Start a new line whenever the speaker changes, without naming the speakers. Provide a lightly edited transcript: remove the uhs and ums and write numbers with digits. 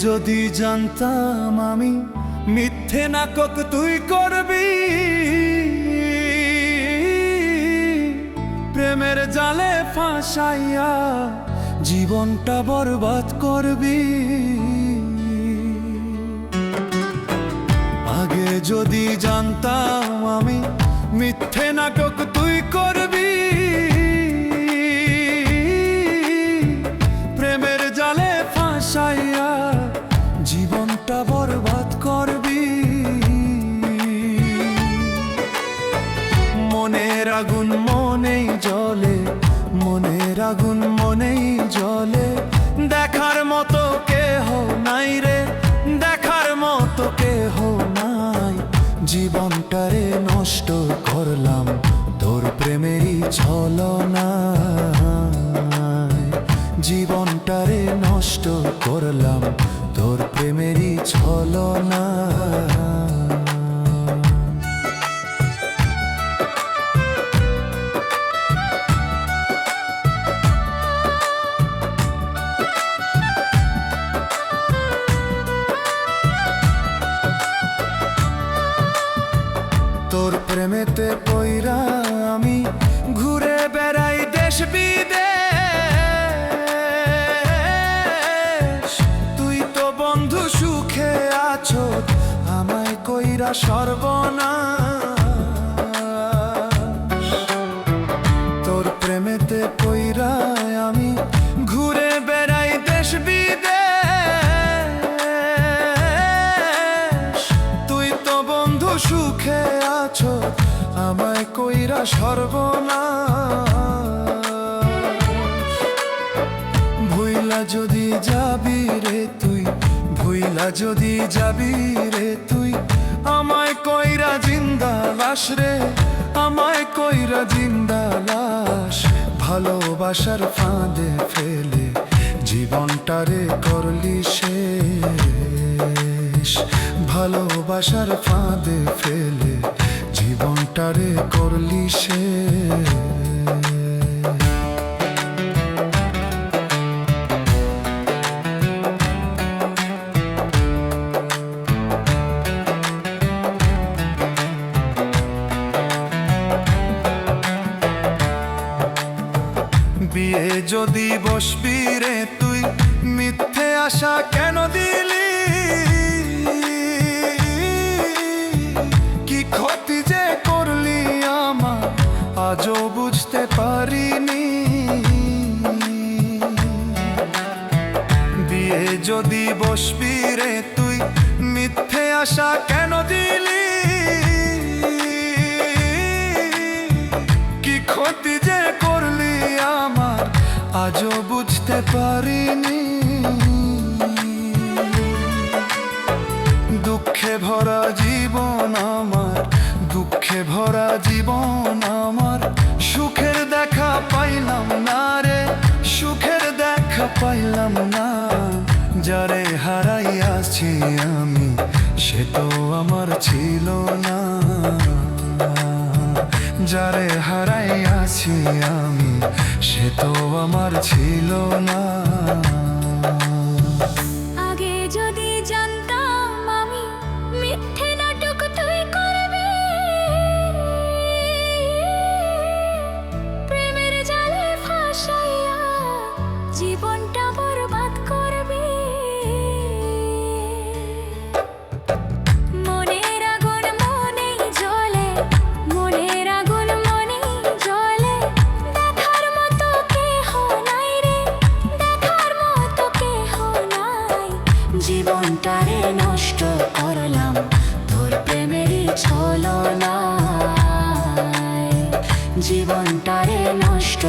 যদি জানতাম আমি মিথ্যে নাটক তুই করবি, প্রেমের জালে ফাঁসাইয়া জীবনটা বরবাদ করবি। আগে যদি জানতাম আমি মিথ্যে নাটক তুই করবি, প্রেমের জালে ফাঁসাইয়া জীবনটা বরবাদ করবি। মনের আগুন মনেই জ্বলে, মনের আগুন মনেই জ্বলে, দেখার মতো কেহ নাই রে, দেখার মতো কেহ নাই। জীবনটারে নষ্ট করলাম তোর প্রেমেরই ছলনায়, জীবনটারে নষ্ট করলাম তোর প্রেমেরই ছলনায়। তোর প্রেমেতে পইরা আমি ঘুরে বেড়াই দেশ বিদেশ, তুই তো বন্ধু সুখে আছো আমায় কইরা সর্বনাশ। তোর প্রেমেতে পইরা আমি ঘুরে বেড়াই দেশ বিদেশ, তুই তো বন্ধু সুখে আছো আমায় কইরা সর্বনাশ। ভুইলা যদি যাবি রে তুই, ভুইলা যদি যাবি রে তুই, আমায় কইরা জিন্দা লাশ রে, আমায় কইরা জিন্দা লাশ। ভালোবাসার ফাঁদে ফেলে জীবনটারে করলি শেষ, ভালোবাসার ফাঁদে ফেলে জীবনটারে করলি শেষ। বিয়ে যদি বসবি রে তুই, মিথ্যে আশা কেন দিলি? কি ক্ষতি যে করলি আমার আজও বুঝতে পারিনি। বিয়ে যদি বসবি রে তুই, মিথ্যে আশা কেন দিলি? কি ক্ষতি যে করলি আমার আজও বুঝতে পারিনি। দুঃখে ভরা জীবন আমার, দুঃখে ভরা জীবন আমার, সুখের দেখা পাইলাম না রে, সুখের দেখা পাইলাম না। যারে হারাইয়াছি আমি সে তো আমার ছিল না, যারে হারাইয়াছি আমি সে তো আমার ছিল না।
আগে যদি জানতাম আমি মিথ্যে নাটক তুই করবি, প্রেমের জালে ফাঁসাইয়া জীবনটা বরবাদ করবি। মনের আগুন মনেই জ্বলে, মনের আগুন মনেই জ্বলে, দেখার মতো কেহ নাই রে, দেখার মতো কেহ নাই। জীবনটারে নষ্ট করলাম তোর প্রেমেরই ছলনায়, জীবনটারে নষ্ট